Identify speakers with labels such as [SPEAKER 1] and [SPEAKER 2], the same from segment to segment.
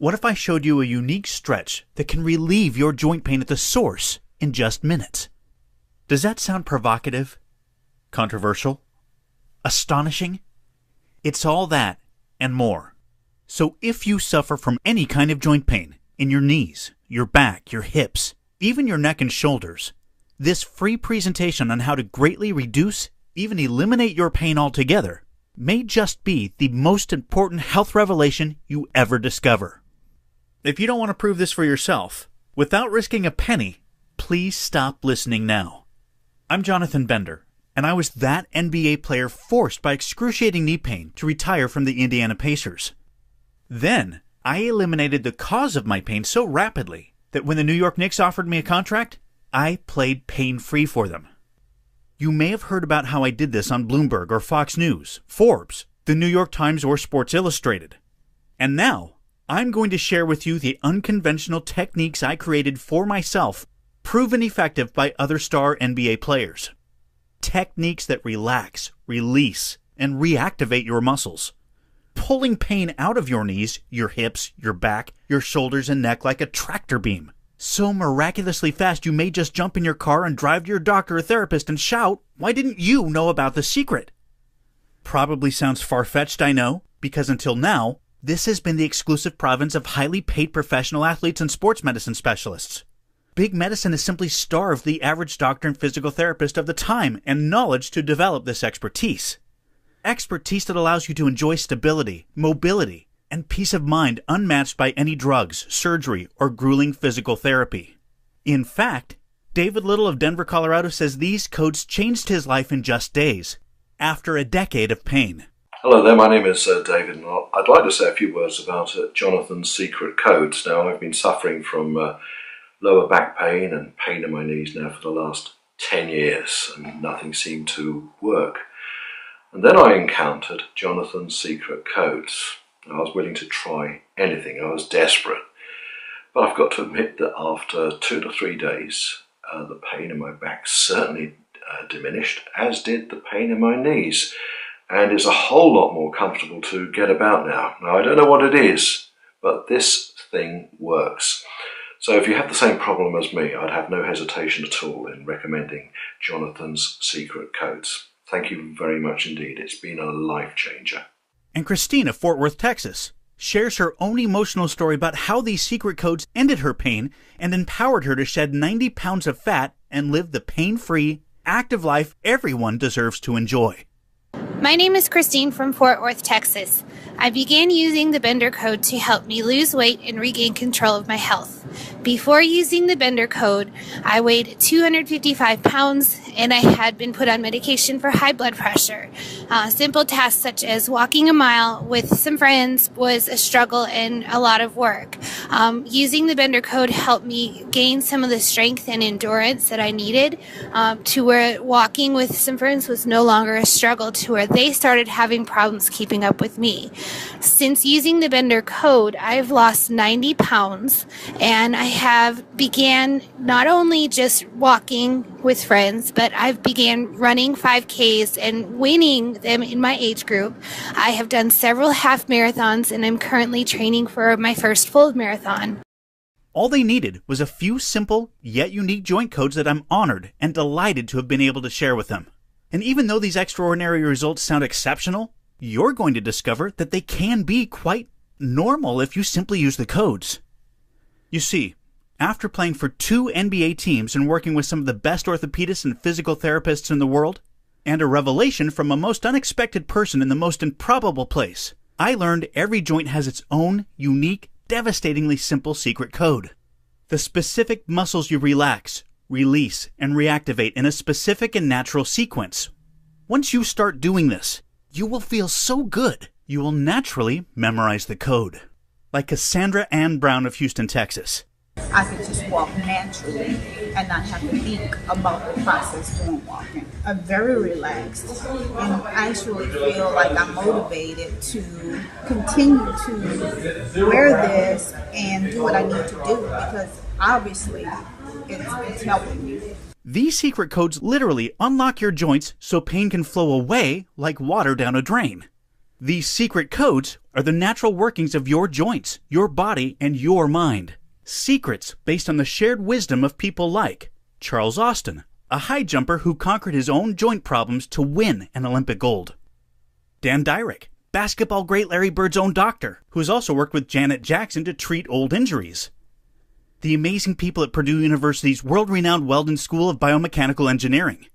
[SPEAKER 1] What if I showed you a unique stretch that can relieve your joint pain at the source in just minutes? Does that sound provocative? Controversial? Astonishing? It's all that and more. So if you suffer from any kind of joint pain in your knees, your back, your hips, even your neck and shoulders, this free presentation on how to greatly reduce, even eliminate your pain altogether may just be the most important health revelation you ever discover. If you don't want to prove this for yourself, without risking a penny, please stop listening now. I'm Jonathan Bender, and I was that NBA player forced by excruciating knee pain to retire from the Indiana Pacers. Then, I eliminated the cause of my pain so rapidly that when the New York Knicks offered me a contract, I played pain-free for them. You may have heard about how I did this on Bloomberg or Fox News, Forbes, the New York Times, or Sports Illustrated. And now, I'm going to share with you the unconventional techniques I created for myself, proven effective by other star NBA players. Techniques that relax, release, and reactivate your muscles, pulling pain out of your knees, your hips, your back, your shoulders, and neck like a tractor beam. So miraculously fast you may just jump in your car and drive to your doctor or therapist and shout, "Why didn't you know about the secret?" Probably sounds far-fetched, I know, because until now, this has been the exclusive province of highly paid professional athletes and sports medicine specialists. Big medicine has simply starved the average doctor and physical therapist of the time and knowledge to develop this expertise. Expertise that allows you to enjoy stability, mobility, and peace of mind unmatched by any drugs, surgery, or grueling physical therapy. In fact, David Little of Denver, Colorado says these codes changed his life in just days, after a decade of pain.
[SPEAKER 2] Hello there, my name is David, and I'd like to say a few words about Jonathan's secret codes. Now, I've been suffering from lower back pain and pain in my knees now for the last 10 years, and nothing seemed to work. And then I encountered Jonathan's secret codes. I was willing to try anything, I was desperate. But I've got to admit that after 2 to 3 days, the pain in my back certainly diminished, as did the pain in my knees. And it's a whole lot more comfortable to get about now. Now, I don't know what it is, but this thing works. So if you have the same problem as me, I'd have no hesitation at all in recommending Jonathan's secret codes. Thank you very much indeed. It's been a life changer.
[SPEAKER 1] And Christine of Fort Worth, Texas, shares her own emotional story about how these secret codes ended her pain and empowered her to shed 90 pounds of fat and live the pain-free, active life everyone deserves to enjoy.
[SPEAKER 3] My name is Christine from Fort Worth, Texas. I began using the Bender Code to help me lose weight and regain control of my health. Before using the Bender Code, I weighed 255 pounds and I had been put on medication for high blood pressure. Simple tasks such as walking a mile with some friends was a struggle and a lot of work. Using the Bender Code helped me gain some of the strength and endurance that I needed to where walking with some friends was no longer a struggle, to where they started having problems keeping up with me. Since using the Bender Code, I've lost 90 pounds and I have began not only just walking with friends, but I've began running 5Ks and winning them in my age group. I have done several half marathons and I'm currently training for my first full marathon.
[SPEAKER 1] All they needed was a few simple yet unique joint codes that I'm honored and delighted to have been able to share with them. And even though these extraordinary results sound exceptional, you're going to discover that they can be quite normal if you simply use the codes. You see, after playing for 2 NBA teams and working with some of the best orthopedists and physical therapists in the world, and a revelation from a most unexpected person in the most improbable place, I learned every joint has its own unique, devastatingly simple secret code. The specific muscles you relax, release, and reactivate in a specific and natural sequence. Once you start doing this, you will feel so good, you will naturally memorize the code. Like Cassandra Ann Brown of Houston, Texas.
[SPEAKER 4] I could just walk naturally and not have to think about the process during walking. I'm very relaxed and actually feel like I'm motivated to continue to wear this and do what I need to do, because obviously it's helping me.
[SPEAKER 1] These secret codes literally unlock your joints so pain can flow away like water down a drain. These secret codes are the natural workings of your joints, your body, and your mind. Secrets based on the shared wisdom of people like Charles Austin, a high jumper who conquered his own joint problems to win an Olympic gold. Dan Dyrick, basketball great Larry Bird's own doctor, who has also worked with Janet Jackson to treat old injuries. The amazing people at Purdue University's world-renowned Weldon School of Biomechanical Engineering.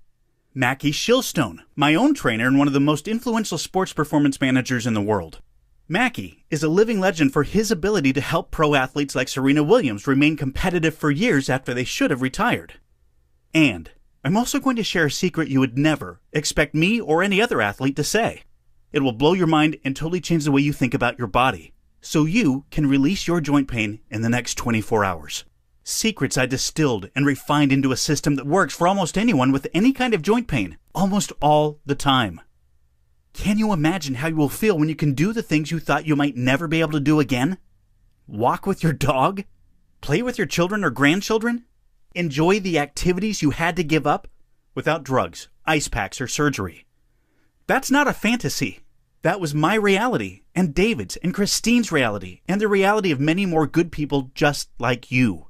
[SPEAKER 1] Mackie Shilstone, my own trainer and one of the most influential sports performance managers in the world. Mackie is a living legend for his ability to help pro athletes like Serena Williams remain competitive for years after they should have retired. And I'm also going to share a secret you would never expect me or any other athlete to say. It will blow your mind and totally change the way you think about your body, so you can release your joint pain in the next 24 hours. Secrets I distilled and refined into a system that works for almost anyone with any kind of joint pain, almost all the time. Can you imagine how you will feel when you can do the things you thought you might never be able to do again? Walk with your dog? Play with your children or grandchildren? Enjoy the activities you had to give up without drugs, ice packs, or surgery. That's not a fantasy. That was my reality, and David's, and Christine's reality, and the reality of many more good people just like you.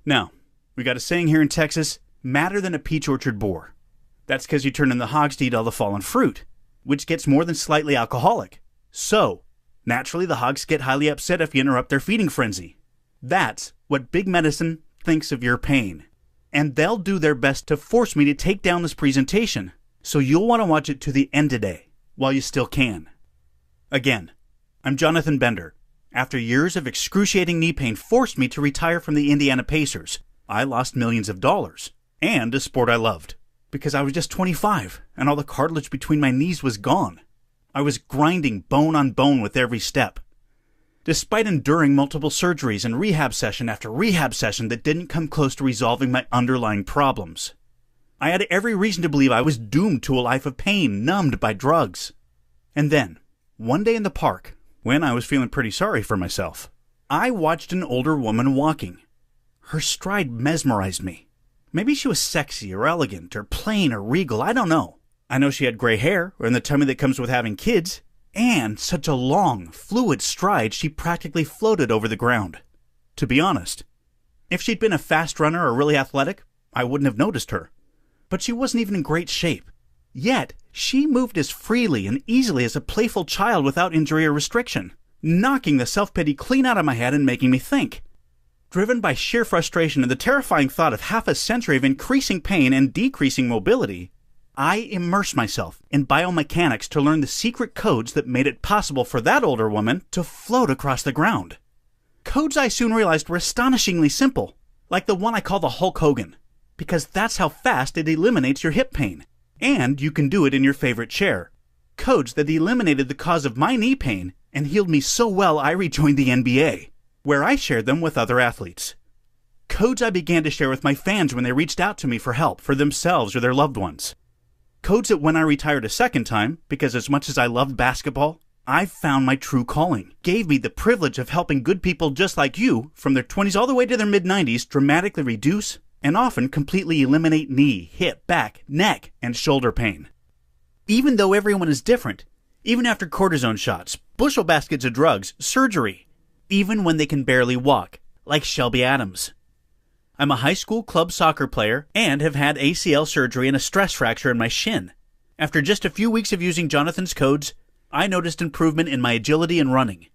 [SPEAKER 1] Now, we got a saying here in Texas, madder than a peach orchard boar. That's because you turn in the hogs to eat all the fallen fruit, which gets more than slightly alcoholic. So, naturally the hogs get highly upset if you interrupt their feeding frenzy. That's what big medicine thinks of your pain. And they'll do their best to force me to take down this presentation, so you'll want to watch it to the end today, while you still can. Again, I'm Jonathan Bender. After years of excruciating knee pain forced me to retire from the Indiana Pacers, I lost millions of dollars, and a sport I loved, because I was just 25, and all the cartilage between my knees was gone. I was grinding bone on bone with every step. Despite enduring multiple surgeries and rehab session after rehab session that didn't come close to resolving my underlying problems, I had every reason to believe I was doomed to a life of pain, numbed by drugs. And then, one day in the park, when I was feeling pretty sorry for myself, I watched an older woman walking. Her stride mesmerized me. Maybe she was sexy or elegant or plain or regal, I don't know. I know she had gray hair, or in the tummy that comes with having kids, and such a long, fluid stride she practically floated over the ground. To be honest, if she'd been a fast runner or really athletic, I wouldn't have noticed her. But she wasn't even in great shape. Yet, she moved as freely and easily as a playful child without injury or restriction, knocking the self-pity clean out of my head and making me think. Driven by sheer frustration and the terrifying thought of half a century of increasing pain and decreasing mobility, I immersed myself in biomechanics to learn the secret codes that made it possible for that older woman to float across the ground. Codes I soon realized were astonishingly simple, like the one I call the Hulk Hogan, because that's how fast it eliminates your hip pain. And you can do it in your favorite chair. Codes that eliminated the cause of my knee pain and healed me so well I rejoined the NBA, where I shared them with other athletes. Codes I began to share with my fans when they reached out to me for help for themselves or their loved ones. Codes that when I retired a second time, because as much as I loved basketball, I found my true calling, gave me the privilege of helping good people just like you, from their 20s all the way to their mid-90s, dramatically reduce and often completely eliminate knee, hip, back, neck, and shoulder pain. Even though everyone is different, even after cortisone shots, bushel baskets of drugs, surgery, even when they can barely walk, like Shelby Adams. I'm a high school club soccer player and have had ACL surgery and a stress fracture in my shin. After just a few weeks of using Jonathan's codes, I noticed improvement in my agility and running.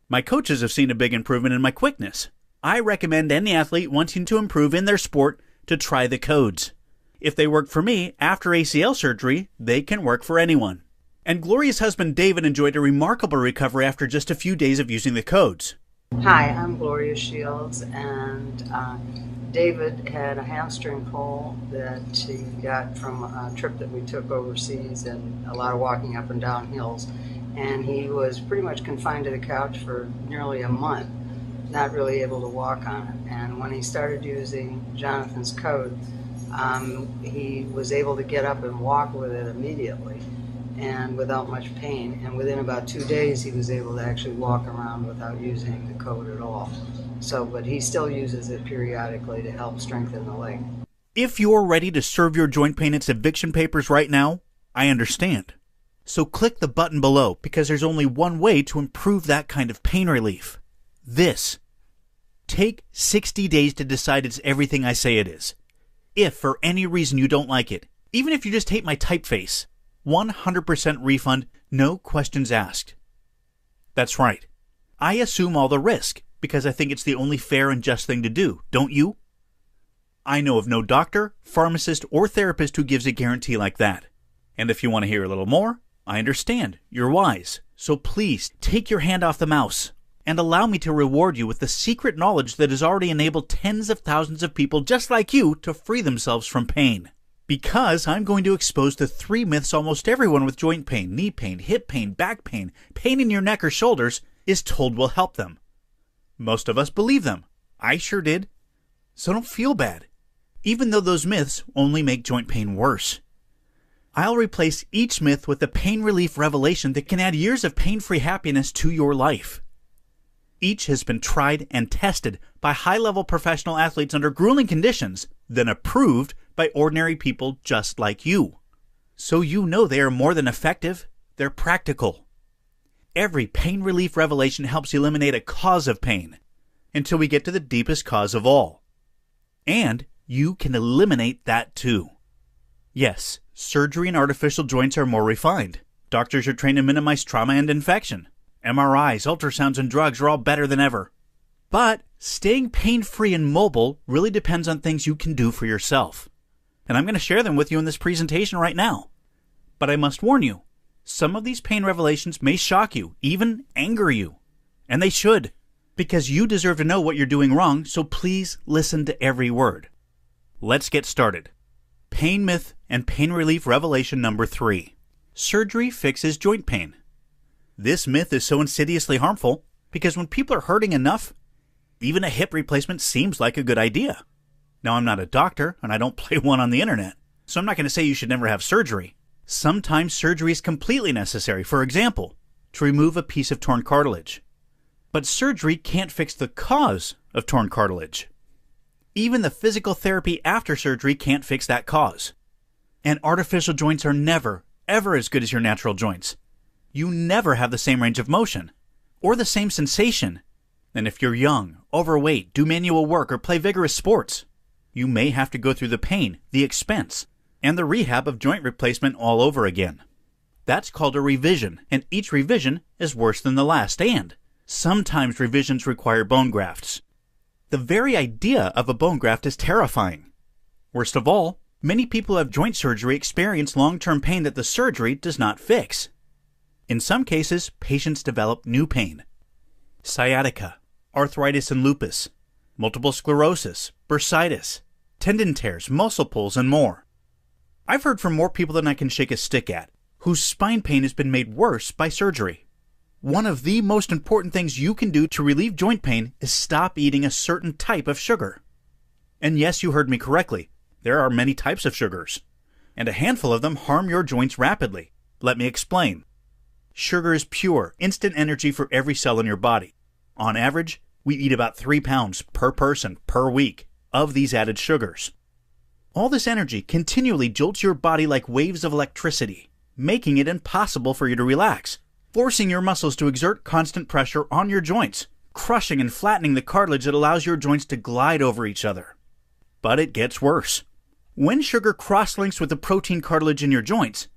[SPEAKER 1] My coaches have seen a big improvement in my quickness. I recommend any athlete wanting to improve in their sport to try the codes. If they work for me after ACL surgery, they can work for anyone. And Gloria's husband David enjoyed a remarkable recovery after just a few days of using the codes.
[SPEAKER 5] Hi, I'm Gloria Shields, and David had a hamstring pull that he got from a trip that we took overseas and a lot of walking up and down hills. And he was pretty much confined to the couch for nearly a month, not really able to walk on it. And when he started using Jonathan's code, he was able to get up and walk with it immediately and without much pain. And within about 2 days, he was able to actually walk around without using the code at all. But he still uses it periodically to help strengthen the leg.
[SPEAKER 1] If you're ready to serve your joint pain its eviction papers right now, I understand. So click the button below because there's only one way to improve that kind of pain relief. This. Take 60 days to decide it's everything I say it is. If for any reason you don't like it, even if you just hate my typeface, 100% refund, no questions asked. That's right. I assume all the risk because I think it's the only fair and just thing to do, don't you? I know of no doctor, pharmacist, or therapist who gives a guarantee like that. And if you want to hear a little more, I understand. You're wise. So please take your hand off the mouse and allow me to reward you with the secret knowledge that has already enabled tens of thousands of people just like you to free themselves from pain. Because I'm going to expose the 3 myths almost everyone with joint pain, knee pain, hip pain, back pain in your neck or shoulders is told will help them. Most of us believe them. I sure did. So don't feel bad, even though those myths only make joint pain worse. I'll replace each myth with a pain relief revelation that can add years of pain-free happiness to your life. Each has been tried and tested by high-level professional athletes under grueling conditions, then approved by ordinary people just like you. So you know they are more than effective, they're practical. Every pain relief revelation helps eliminate a cause of pain until we get to the deepest cause of all. And you can eliminate that too. Yes, surgery and artificial joints are more refined. Doctors are trained to minimize trauma and infection. MRIs, ultrasounds, and drugs are all better than ever. But staying pain-free and mobile really depends on things you can do for yourself. And I'm going to share them with you in this presentation right now. But I must warn you, some of these pain revelations may shock you, even anger you. And they should, because you deserve to know what you're doing wrong, so please listen to every word. Let's get started. Pain myth and pain relief revelation number 3. Surgery fixes joint pain. This myth is so insidiously harmful because when people are hurting enough, even a hip replacement seems like a good idea. Now, I'm not a doctor and I don't play one on the internet, so I'm not going to say you should never have surgery. Sometimes surgery is completely necessary, for example, to remove a piece of torn cartilage. But surgery can't fix the cause of torn cartilage. Even the physical therapy after surgery can't fix that cause. And artificial joints are never, ever as good as your natural joints. You never have the same range of motion, or the same sensation. And if you're young, overweight, do manual work, or play vigorous sports, you may have to go through the pain, the expense, and the rehab of joint replacement all over again. That's called a revision, and each revision is worse than the last, and sometimes revisions require bone grafts. The very idea of a bone graft is terrifying. Worst of all, many people who have joint surgery experience long-term pain that the surgery does not fix. In some cases, patients develop new pain. Sciatica, arthritis and lupus, multiple sclerosis, bursitis, tendon tears, muscle pulls, and more. I've heard from more people than I can shake a stick at, whose spine pain has been made worse by surgery. One of the most important things you can do to relieve joint pain is stop eating a certain type of sugar. And yes, you heard me correctly. There are many types of sugars, and a handful of them harm your joints rapidly. Let me explain. Sugar is pure, instant energy for every cell in your body. On average, we eat about 3 pounds per person per week of these added sugars. All this energy continually jolts your body like waves of electricity, making it impossible for you to relax, forcing your muscles to exert constant pressure on your joints, crushing and flattening the cartilage that allows your joints to glide over each other. But it gets worse. When sugar cross-links with the protein cartilage in your joints,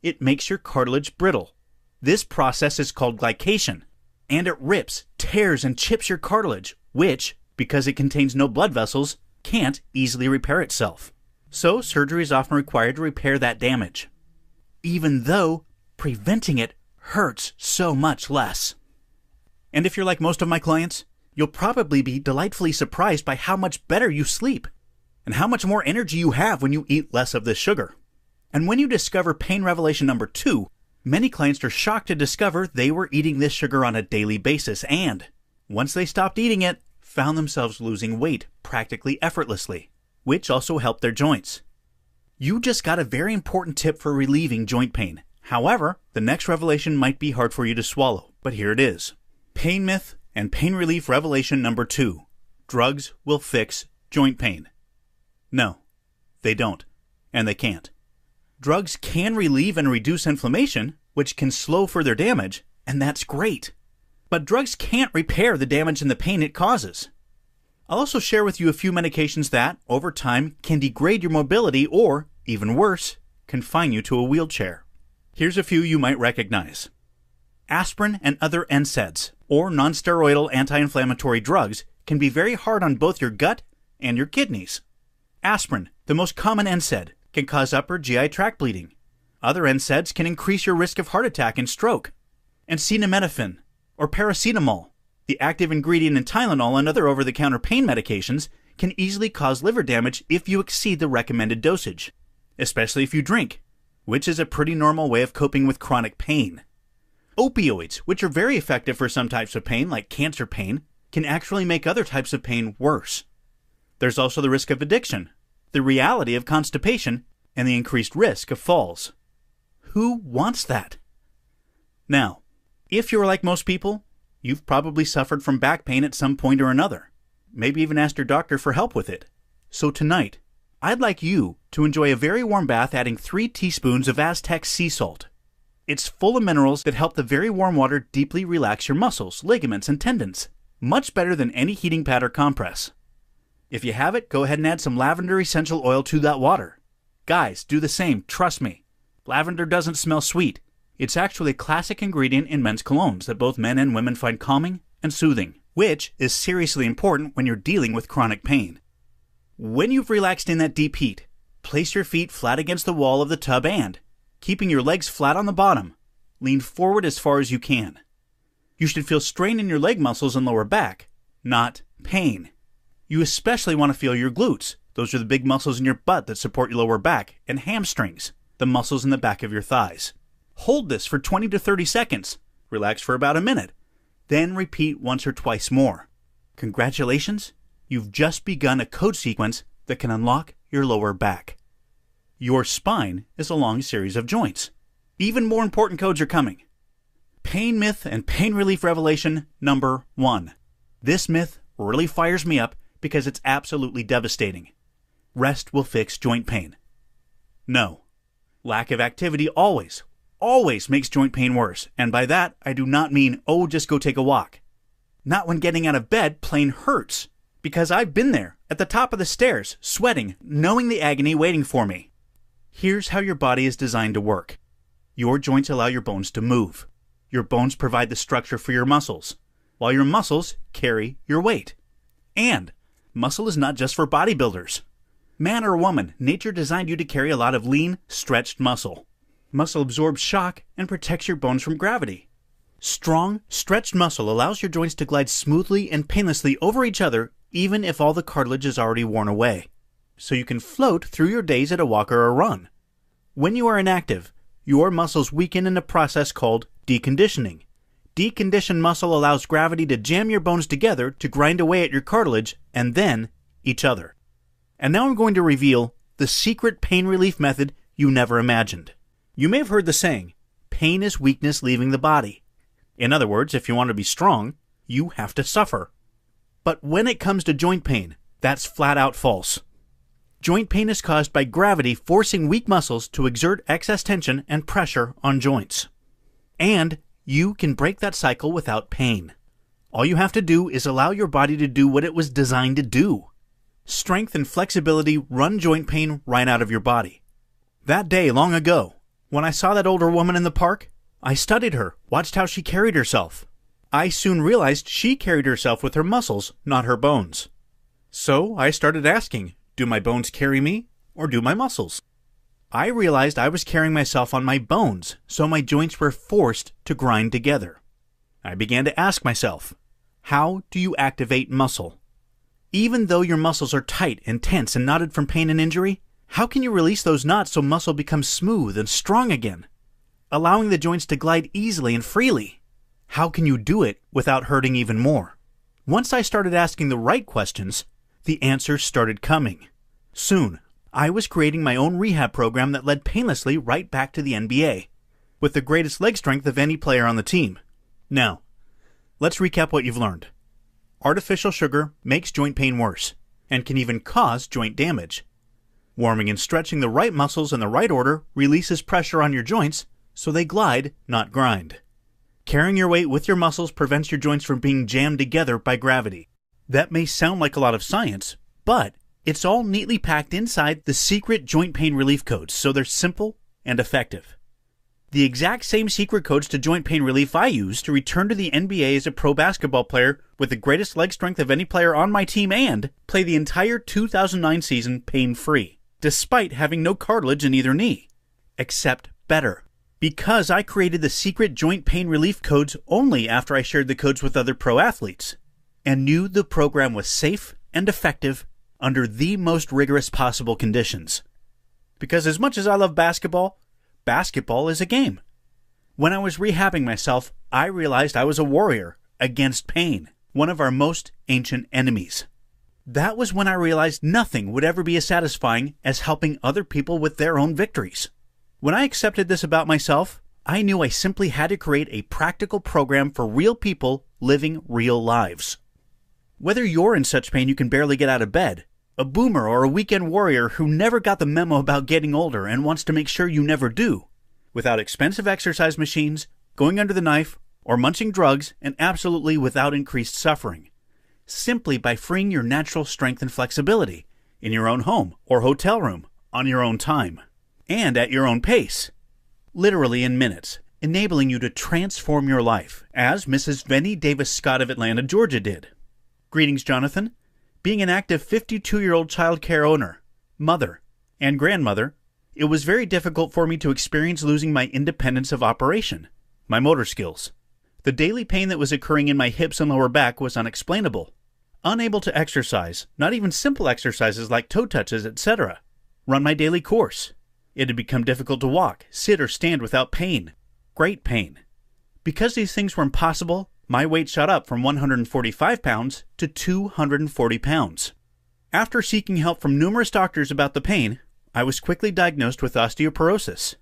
[SPEAKER 1] it makes your cartilage brittle. This process is called glycation, and it rips, tears, and chips your cartilage, which, because it contains no blood vessels, can't easily repair itself. So surgery is often required to repair that damage, even though preventing it hurts so much less. And if you're like most of my clients, you'll probably be delightfully surprised by how much better you sleep and how much more energy you have when you eat less of this sugar. And when you discover pain revelation number 2, many clients are shocked to discover they were eating this sugar on a daily basis and, once they stopped eating it, found themselves losing weight practically effortlessly, which also helped their joints. You just got a very important tip for relieving joint pain. However, the next revelation might be hard for you to swallow, but here it is. Pain myth and pain relief revelation number 2. Drugs will fix joint pain. No, they don't, and they can't. Drugs can relieve and reduce inflammation, which can slow further damage, and that's great. But drugs can't repair the damage and the pain it causes. I'll also share with you a few medications that, over time, can degrade your mobility or, even worse, confine you to a wheelchair. Here's a few you might recognize. Aspirin and other NSAIDs, or nonsteroidal anti-inflammatory drugs, can be very hard on both your gut and your kidneys. Aspirin, the most common NSAID, can cause upper GI tract bleeding. Other NSAIDs can increase your risk of heart attack and stroke. Acetaminophen, or paracetamol, the active ingredient in Tylenol and other over-the-counter pain medications, can easily cause liver damage if you exceed the recommended dosage, especially if you drink, which is a pretty normal way of coping with chronic pain. Opioids, which are very effective for some types of pain, like cancer pain, can actually make other types of pain worse. There's also the risk of addiction, the reality of constipation, and the increased risk of falls. Who wants that? Now, if you're like most people, you've probably suffered from back pain at some point or another. Maybe even asked your doctor for help with it. So tonight, I'd like you to enjoy a very warm bath adding 3 teaspoons of Aztec sea salt. It's full of minerals that help the very warm water deeply relax your muscles, ligaments, and tendons. Much better than any heating pad or compress. If you have it, go ahead and add some lavender essential oil to that water. Guys, do the same, trust me. Lavender doesn't smell sweet. It's actually a classic ingredient in men's colognes that both men and women find calming and soothing, which is seriously important when you're dealing with chronic pain. When you've relaxed in that deep heat, place your feet flat against the wall of the tub and, keeping your legs flat on the bottom, lean forward as far as you can. You should feel strain in your leg muscles and lower back, not pain. You especially want to feel your glutes. Those are the big muscles in your butt that support your lower back, and hamstrings, the muscles in the back of your thighs. Hold this for 20 to 30 seconds. Relax for about a minute. Then repeat once or twice more. Congratulations, you've just begun a code sequence that can unlock your lower back. Your spine is a long series of joints. Even more important codes are coming. Pain myth and pain relief revelation number 1. This myth really fires me up because it's absolutely devastating. Rest will fix joint pain. No. Lack of activity always makes joint pain worse, and by that I do not mean, oh, just go take a walk. Not when getting out of bed plain hurts, because I've been there, at the top of the stairs, sweating, knowing the agony waiting for me. Here's how your body is designed to work. Your joints allow your bones to move. Your bones provide the structure for your muscles, while your muscles carry your weight. And muscle is not just for bodybuilders. Man or woman, nature designed you to carry a lot of lean, stretched muscle. Muscle absorbs shock and protects your bones from gravity. Strong, stretched muscle allows your joints to glide smoothly and painlessly over each other, even if all the cartilage is already worn away. So you can float through your days at a walk or a run. When you are inactive, your muscles weaken in a process called deconditioning. Deconditioned muscle allows gravity to jam your bones together to grind away at your cartilage and then each other. And now I'm going to reveal the secret pain relief method you never imagined. You may have heard the saying, pain is weakness leaving the body. In other words, if you want to be strong, you have to suffer. But when it comes to joint pain, that's flat out false. Joint pain is caused by gravity forcing weak muscles to exert excess tension and pressure on joints. And you can break that cycle without pain. All you have to do is allow your body to do what it was designed to do. Strength and flexibility run joint pain right out of your body. That day long ago, when I saw that older woman in the park, I studied her, watched how she carried herself. I soon realized she carried herself with her muscles, not her bones. So I started asking, do my bones carry me, or do my muscles? I realized I was carrying myself on my bones, so my joints were forced to grind together. I began to ask myself, how do you activate muscle? Even though your muscles are tight and tense and knotted from pain and injury, how can you release those knots so muscle becomes smooth and strong again, allowing the joints to glide easily and freely? How can you do it without hurting even more? Once I started asking the right questions, the answers started coming. Soon, I was creating my own rehab program that led painlessly right back to the NBA, with the greatest leg strength of any player on the team. Now, let's recap what you've learned. Artificial sugar makes joint pain worse, and can even cause joint damage. Warming and stretching the right muscles in the right order releases pressure on your joints, so they glide, not grind. Carrying your weight with your muscles prevents your joints from being jammed together by gravity. That may sound like a lot of science, but it's all neatly packed inside the secret joint pain relief codes, so they're simple and effective. The exact same secret codes to joint pain relief I used to return to the NBA as a pro basketball player with the greatest leg strength of any player on my team and play the entire 2009 season pain-free, despite having no cartilage in either knee. Except better. Because I created the secret joint pain relief codes only after I shared the codes with other pro athletes, and knew the program was safe and effective under the most rigorous possible conditions. Because as much as I love basketball, basketball is a game. When I was rehabbing myself, I realized I was a warrior against pain, one of our most ancient enemies. That was when I realized nothing would ever be as satisfying as helping other people with their own victories. When I accepted this about myself, I knew I simply had to create a practical program for real people living real lives. Whether you're in such pain you can barely get out of bed, a boomer or a weekend warrior who never got the memo about getting older and wants to make sure you never do, without expensive exercise machines, going under the knife, or munching drugs, and absolutely without increased suffering, simply by freeing your natural strength and flexibility in your own home or hotel room on your own time, and at your own pace, literally in minutes, enabling you to transform your life, as Mrs. Vennie Davis Scott of Atlanta, Georgia did. Greetings, Jonathan. Being an active 52-year-old child care owner, mother, and grandmother, it was very difficult for me to experience losing my independence of operation, my motor skills. The daily pain that was occurring in my hips and lower back was unexplainable. Unable to exercise, not even simple exercises like toe touches, etc. Run my daily course. It had become difficult to walk, sit, or stand without pain. Great pain. Because these things were impossible, my weight shot up from 145 pounds to 240 pounds. After seeking help from numerous doctors about the pain, I was quickly diagnosed with osteoporosis,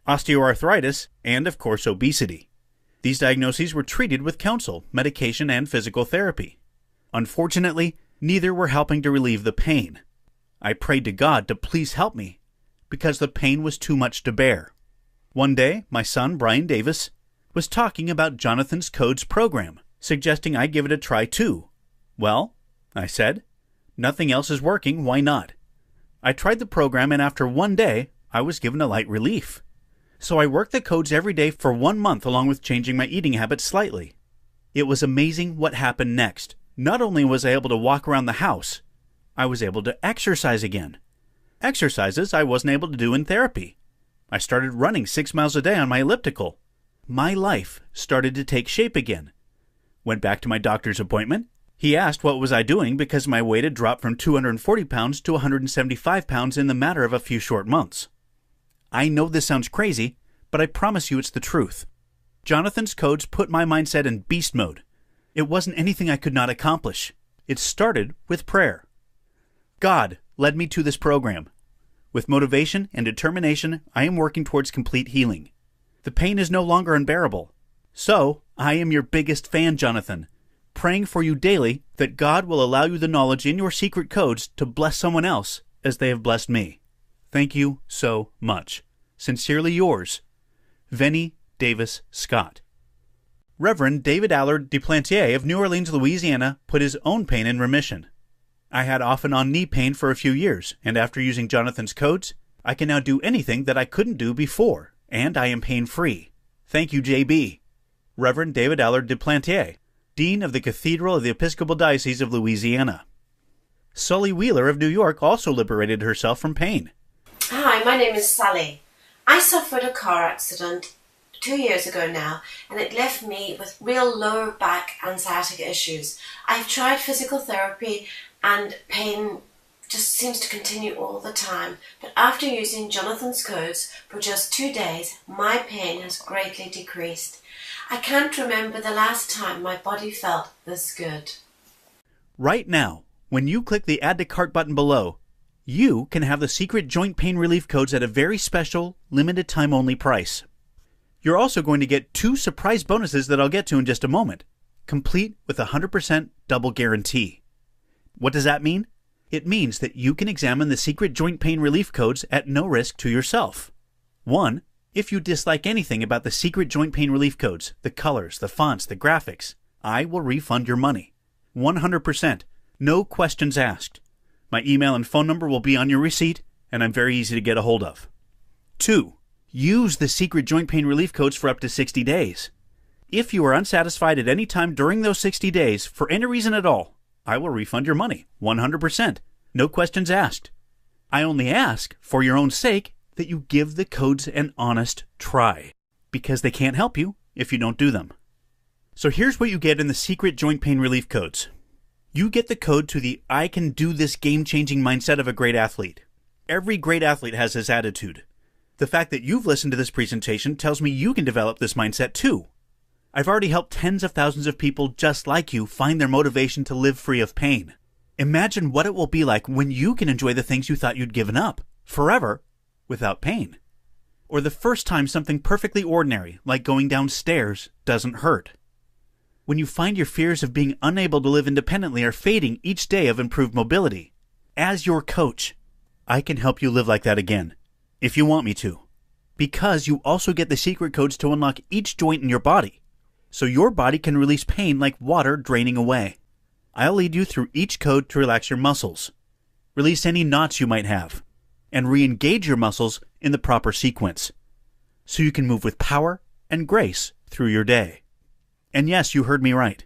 [SPEAKER 1] osteoarthritis, and of course obesity. These diagnoses were treated with counsel, medication, and physical therapy. Unfortunately, neither were helping to relieve the pain. I prayed to God to please help me, because the pain was too much to bear. One day, my son, Brian Davis, was talking about Jonathan's Codes program, suggesting I give it a try too. Well, I said, nothing else is working, why not? I tried the program, and after one day, I was given a light relief. So I worked the codes every day for 1 month along with changing my eating habits slightly. It was amazing what happened next. Not only was I able to walk around the house, I was able to exercise again. Exercises I wasn't able to do in therapy. I started running 6 miles a day on my elliptical. My life started to take shape again. Went back to my doctor's appointment. He asked what was I doing because my weight had dropped from 240 pounds to 175 pounds in the matter of a few short months. I know this sounds crazy, but I promise you it's the truth. Jonathan's Codes put my mindset in beast mode. It wasn't anything I could not accomplish. It started with prayer. God led me to this program. With motivation and determination, I am working towards complete healing. The pain is no longer unbearable. So, I am your biggest fan, Jonathan, praying for you daily that God will allow you the knowledge in your secret codes to bless someone else as they have blessed me. Thank you so much. Sincerely yours, Vennie Davis Scott. Reverend David Allard Duplantier of New Orleans, Louisiana, put his own pain in remission. I had off and on knee pain for a few years, and after using Jonathan's Codes, I can now do anything that I couldn't do before, and I am pain-free. Thank you, JB. Reverend David Allard Duplantier, Dean of the Cathedral of the Episcopal Diocese of Louisiana. Sully Wheeler of New York also liberated herself from pain.
[SPEAKER 6] Hi, my name is Sally. I suffered a car accident 2 years ago now, and it left me with real lower back and sciatica issues. I've tried physical therapy and pain just seems to continue all the time. But after using Jonathan's Codes for just 2 days, my pain has greatly decreased. I can't remember the last time my body felt this good.
[SPEAKER 1] Right now, when you click the Add to Cart button below, you can have the secret joint pain relief codes at a very special, limited time only price. You're also going to get 2 surprise bonuses that I'll get to in just a moment, complete with a 100% double guarantee. What does that mean? It means that you can examine the secret joint pain relief codes at no risk to yourself. 1. If you dislike anything about the secret joint pain relief codes, the colors, the fonts, the graphics, I will refund your money. 100%. No questions asked. My email and phone number will be on your receipt, and I'm very easy to get a hold of. 2. Use the secret joint pain relief codes for up to 60 days. If you are unsatisfied at any time during those 60 days, for any reason at all, I will refund your money. 100%. No questions asked. I only ask, for your own sake, that you give the codes an honest try, because they can't help you if you don't do them. So here's what you get in the secret joint pain relief codes. You get the code to the I can do this game-changing mindset of a great athlete. Every great athlete has this attitude. The fact that you've listened to this presentation tells me you can develop this mindset too. I've already helped tens of thousands of people just like you find their motivation to live free of pain. Imagine what it will be like when you can enjoy the things you thought you'd given up, forever, without pain. Or the first time something perfectly ordinary, like going downstairs, doesn't hurt. When you find your fears of being unable to live independently are fading each day of improved mobility. As your coach, I can help you live like that again, if you want me to. Because you also get the secret codes to unlock each joint in your body, so your body can release pain like water draining away. I'll lead you through each code to relax your muscles, release any knots you might have, and re-engage your muscles in the proper sequence, so you can move with power and grace through your day. And yes, you heard me right.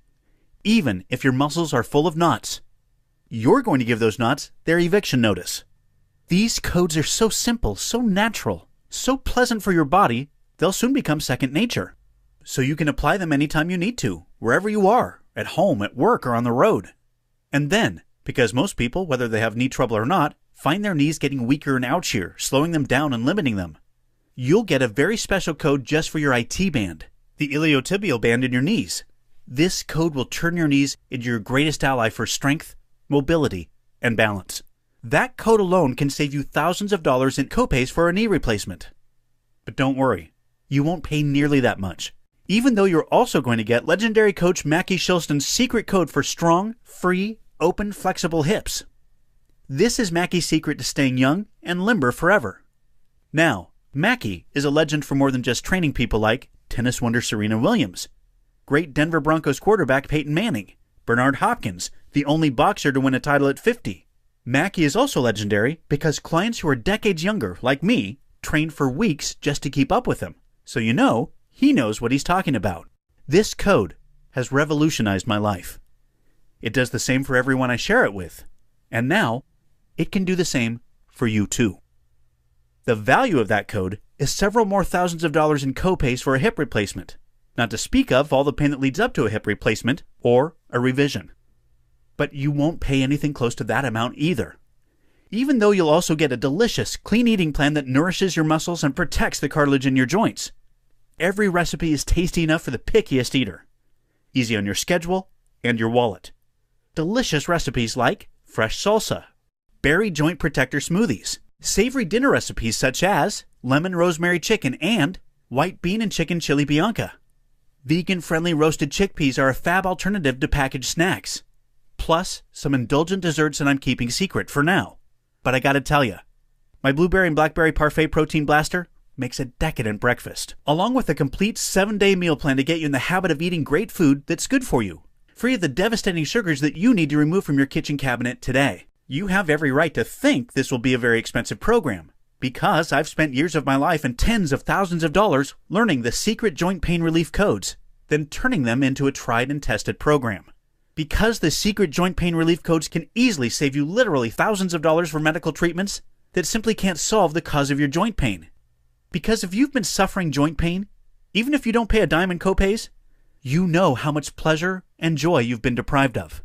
[SPEAKER 1] Even if your muscles are full of knots, you're going to give those knots their eviction notice. These codes are so simple, so natural, so pleasant for your body, they'll soon become second nature. So you can apply them anytime you need to, wherever you are, at home, at work, or on the road. And then, because most people, whether they have knee trouble or not, find their knees getting weaker and ouchier, slowing them down and limiting them, you'll get a very special code just for your IT band, the iliotibial band in your knees. This code will turn your knees into your greatest ally for strength, mobility, and balance. That code alone can save you thousands of dollars in copays for a knee replacement. But don't worry, you won't pay nearly that much, even though you're also going to get legendary coach Mackie Shilston's secret code for strong, free, open, flexible hips. This is Mackie's secret to staying young and limber forever. Now, Mackie is a legend for more than just training people like tennis wonder Serena Williams, great Denver Broncos quarterback Peyton Manning, Bernard Hopkins, the only boxer to win a title at 50. Mackie is also legendary because clients who are decades younger, like me, train for weeks just to keep up with him. So you know, he knows what he's talking about. This code has revolutionized my life. It does the same for everyone I share it with. And now, it can do the same for you too. The value of that code is several more thousands of dollars in copays for a hip replacement, not to speak of all the pain that leads up to a hip replacement or a revision. But you won't pay anything close to that amount either. Even though you'll also get a delicious, clean eating plan that nourishes your muscles and protects the cartilage in your joints. Every recipe is tasty enough for the pickiest eater. Easy on your schedule and your wallet. Delicious recipes like fresh salsa, berry joint protector smoothies, savory dinner recipes such as lemon rosemary chicken and white bean and chicken chili bianca. Vegan-friendly roasted chickpeas are a fab alternative to packaged snacks. Plus, some indulgent desserts that I'm keeping secret for now. But I gotta tell you, my blueberry and blackberry parfait protein blaster makes a decadent breakfast, along with a complete 7-day meal plan to get you in the habit of eating great food that's good for you, free of the devastating sugars that you need to remove from your kitchen cabinet today. You have every right to think this will be a very expensive program, because I've spent years of my life and tens of thousands of dollars learning the secret joint pain relief codes, then turning them into a tried and tested program. Because the secret joint pain relief codes can easily save you literally thousands of dollars for medical treatments that simply can't solve the cause of your joint pain. Because if you've been suffering joint pain, even if you don't pay a dime in copays, you know how much pleasure and joy you've been deprived of.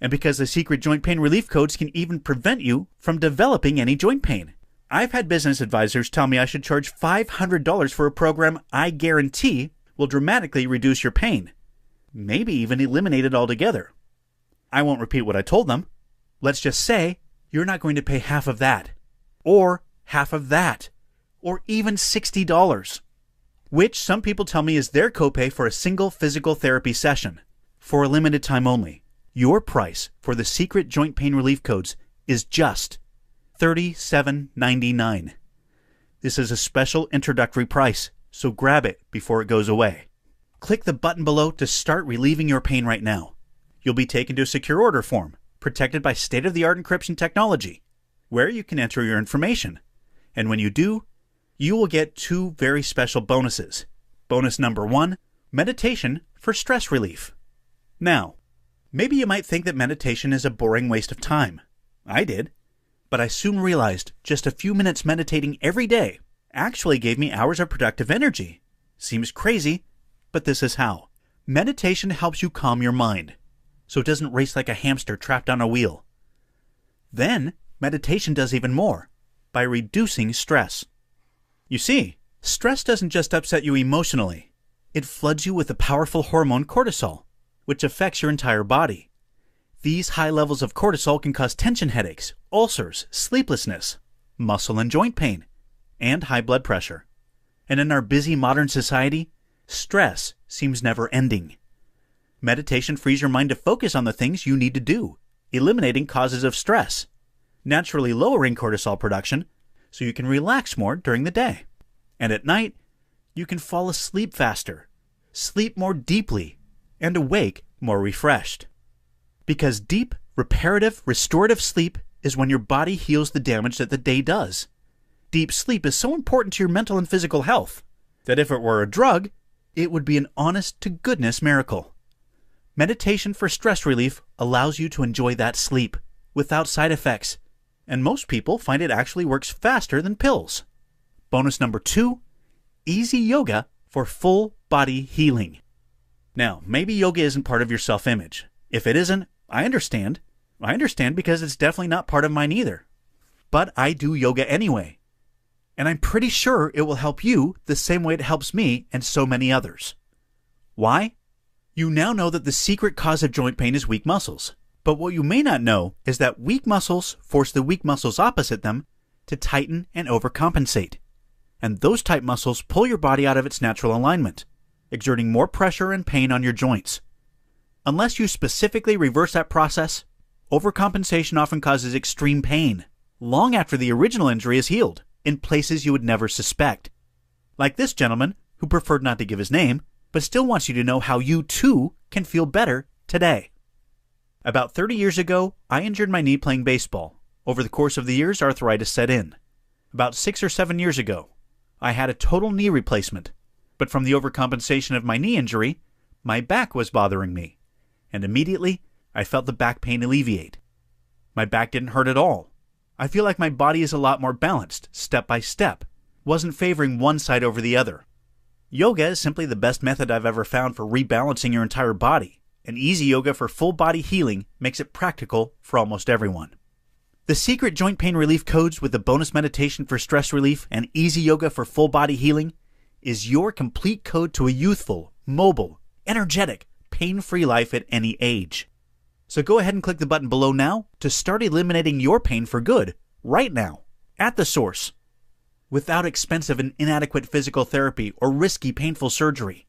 [SPEAKER 1] And because the secret joint pain relief codes can even prevent you from developing any joint pain. I've had business advisors tell me I should charge $500 for a program I guarantee will dramatically reduce your pain. Maybe even eliminate it altogether. I won't repeat what I told them. Let's just say you're not going to pay half of that, or half of that, or even $60, which some people tell me is their copay for a single physical therapy session. For a limited time only, your price for the secret joint pain relief codes is just $37.99. This is a special introductory price, so grab it before it goes away. Click the button below to start relieving your pain right now. You'll be taken to a secure order form, protected by state-of-the-art encryption technology, where you can enter your information. And when you do, you will get 2 very special bonuses. Bonus number 1, meditation for stress relief. Now, maybe you might think that meditation is a boring waste of time. I did. But I soon realized just a few minutes meditating every day actually gave me hours of productive energy. Seems crazy, but this is how. Meditation helps you calm your mind, so it doesn't race like a hamster trapped on a wheel. Then, meditation does even more, by reducing stress. You see, stress doesn't just upset you emotionally. It floods you with the powerful hormone cortisol, which affects your entire body. These high levels of cortisol can cause tension headaches, ulcers, sleeplessness, muscle and joint pain, and high blood pressure. And in our busy modern society, stress seems never ending. Meditation frees your mind to focus on the things you need to do, eliminating causes of stress, naturally lowering cortisol production so you can relax more during the day. And at night, you can fall asleep faster, sleep more deeply, and awake more refreshed. Because deep, reparative, restorative sleep is when your body heals the damage that the day does. Deep sleep is so important to your mental and physical health that if it were a drug, it would be an honest-to-goodness miracle. Meditation for stress relief allows you to enjoy that sleep without side effects, and most people find it actually works faster than pills. Bonus number 2, easy yoga for full body healing. Now, maybe yoga isn't part of your self-image. If it isn't, I understand. I understand because it's definitely not part of mine either. But I do yoga anyway. And I'm pretty sure it will help you the same way it helps me and so many others. Why? You now know that the secret cause of joint pain is weak muscles. But what you may not know is that weak muscles force the weak muscles opposite them to tighten and overcompensate. And those tight muscles pull your body out of its natural alignment, exerting more pressure and pain on your joints. Unless you specifically reverse that process, overcompensation often causes extreme pain, long after the original injury is healed, in places you would never suspect. Like this gentleman, who preferred not to give his name, but still wants you to know how you too can feel better today. About 30 years ago, I injured my knee playing baseball. Over the course of the years, arthritis set in. About 6 or 7 years ago, I had a total knee replacement, but from the overcompensation of my knee injury, my back was bothering me. And immediately, I felt the back pain alleviate. My back didn't hurt at all. I feel like my body is a lot more balanced, step by step, wasn't favoring one side over the other. Yoga is simply the best method I've ever found for rebalancing your entire body, and easy yoga for full body healing makes it practical for almost everyone. The secret joint pain relief codes with the bonus meditation for stress relief and easy yoga for full body healing is your complete code to a youthful, mobile, energetic, pain-free life at any age. So go ahead and click the button below now to start eliminating your pain for good, right now, at the source, without expensive and inadequate physical therapy or risky painful surgery,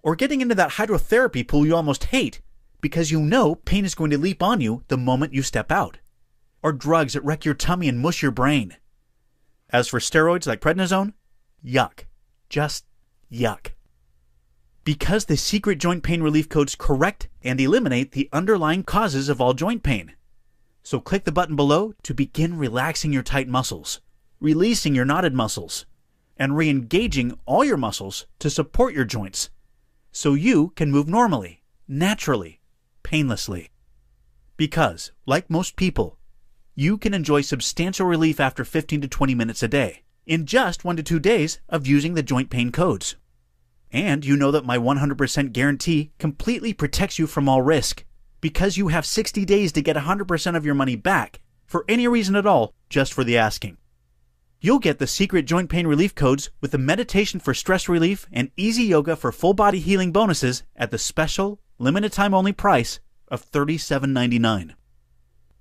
[SPEAKER 1] or getting into that hydrotherapy pool you almost hate because you know pain is going to leap on you the moment you step out, or drugs that wreck your tummy and mush your brain. As for steroids like prednisone, yuck. Just yuck. Because the secret joint pain relief codes correct and eliminate the underlying causes of all joint pain. So click the button below to begin relaxing your tight muscles, releasing your knotted muscles, and re-engaging all your muscles to support your joints so you can move normally, naturally, painlessly. Because, like most people, you can enjoy substantial relief after 15 to 20 minutes a day in just 1 to 2 days of using the joint pain codes. And you know that my 100% guarantee completely protects you from all risk, because you have 60 days to get 100% of your money back, for any reason at all, just for the asking. You'll get the secret joint pain relief codes with the meditation for stress relief and easy yoga for full body healing bonuses at the special, limited time only price of $37.99.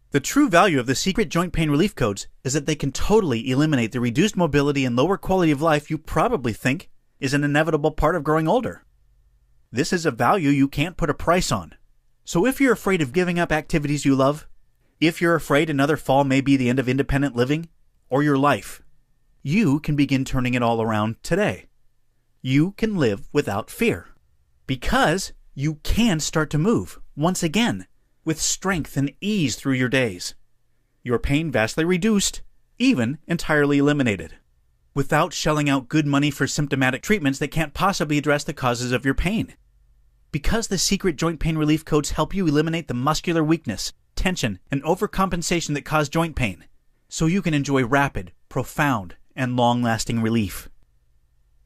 [SPEAKER 1] The true value of the secret joint pain relief codes is that they can totally eliminate the reduced mobility and lower quality of life you probably think is an inevitable part of growing older. This is a value you can't put a price on. So if you're afraid of giving up activities you love, if you're afraid another fall may be the end of independent living, or your life, you can begin turning it all around today. You can live without fear. Because you can start to move, once again, with strength and ease through your days. Your pain vastly reduced, even entirely eliminated, without shelling out good money for symptomatic treatments that can't possibly address the causes of your pain. Because the secret joint pain relief codes help you eliminate the muscular weakness, tension, and overcompensation that cause joint pain, so you can enjoy rapid, profound, and long-lasting relief.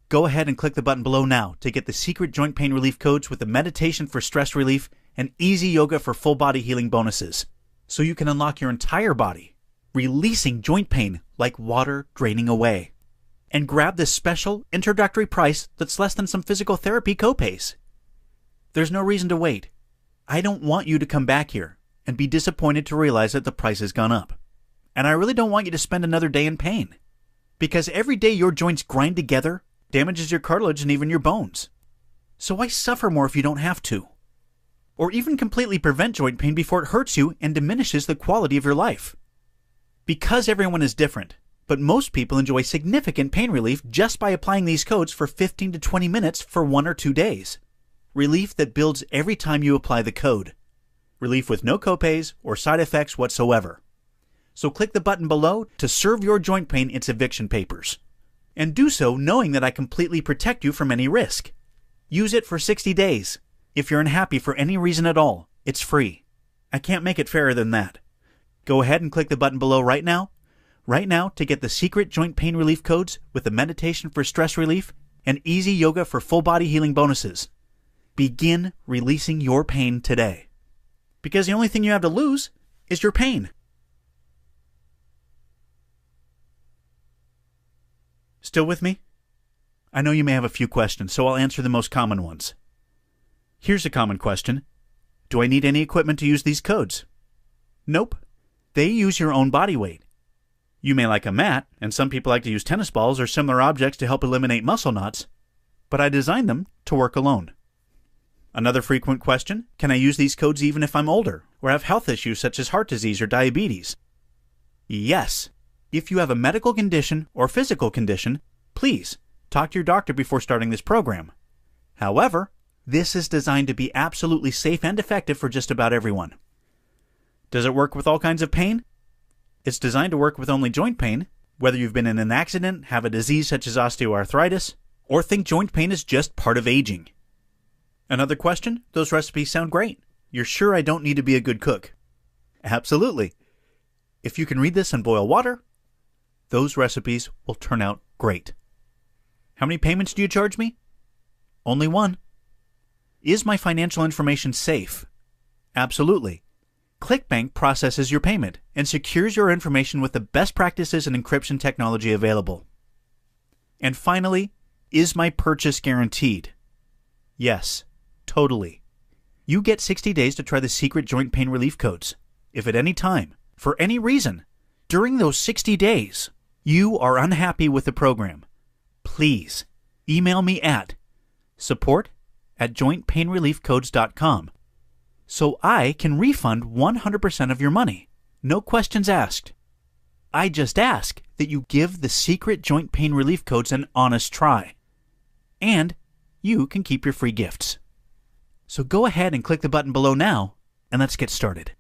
[SPEAKER 1] Go ahead and click the button below now to get the secret joint pain relief codes with the meditation for stress relief and easy yoga for full body healing bonuses, so you can unlock your entire body, releasing joint pain like water draining away. And grab this special introductory price that's less than some physical therapy copays. There's no reason to wait. I don't want you to come back here and be disappointed to realize that the price has gone up. And I really don't want you to spend another day in pain. Because every day your joints grind together damages your cartilage and even your bones. So why suffer more if you don't have to? Or even completely prevent joint pain before it hurts you and diminishes the quality of your life. Because everyone is different, but most people enjoy significant pain relief just by applying these codes for 15 to 20 minutes for 1 or 2 days. Relief that builds every time you apply the code. Relief with no copays or side effects whatsoever. So click the button below to serve your joint pain its eviction papers. And do so knowing that I completely protect you from any risk. Use it for 60 days. If you're unhappy for any reason at all, it's free. I can't make it fairer than that. Go ahead and click the button below right now to get the secret joint pain relief codes with the meditation for stress relief and easy yoga for full body healing bonuses. Begin releasing your pain today. Because the only thing you have to lose is your pain. Still with me? I know you may have a few questions, so I'll answer the most common ones. Here's a common question. Do I need any equipment to use these codes? Nope. They use your own body weight. You may like a mat, and some people like to use tennis balls or similar objects to help eliminate muscle knots, but I designed them to work alone. Another frequent question, can I use these codes even if I'm older or have health issues such as heart disease or diabetes? Yes. If you have a medical condition or physical condition, please talk to your doctor before starting this program. However, this is designed to be absolutely safe and effective for just about everyone. Does it work with all kinds of pain? It's designed to work with only joint pain, whether you've been in an accident, have a disease such as osteoarthritis, or think joint pain is just part of aging. Another question? Those recipes sound great. You're sure I don't need to be a good cook? Absolutely. If you can read this and boil water, those recipes will turn out great. How many payments do you charge me? Only one. Is my financial information safe? Absolutely. ClickBank processes your payment and secures your information with the best practices and encryption technology available. And finally, is my purchase guaranteed? Yes, totally. You get 60 days to try the secret joint pain relief codes. If at any time, for any reason, during those 60 days, you are unhappy with the program, please email me at support@jointpainreliefcodes.com so I can refund 100% of your money. No questions asked. I just ask that you give the secret joint pain relief codes an honest try. And you can keep your free gifts. So go ahead and click the button below now, and let's get started.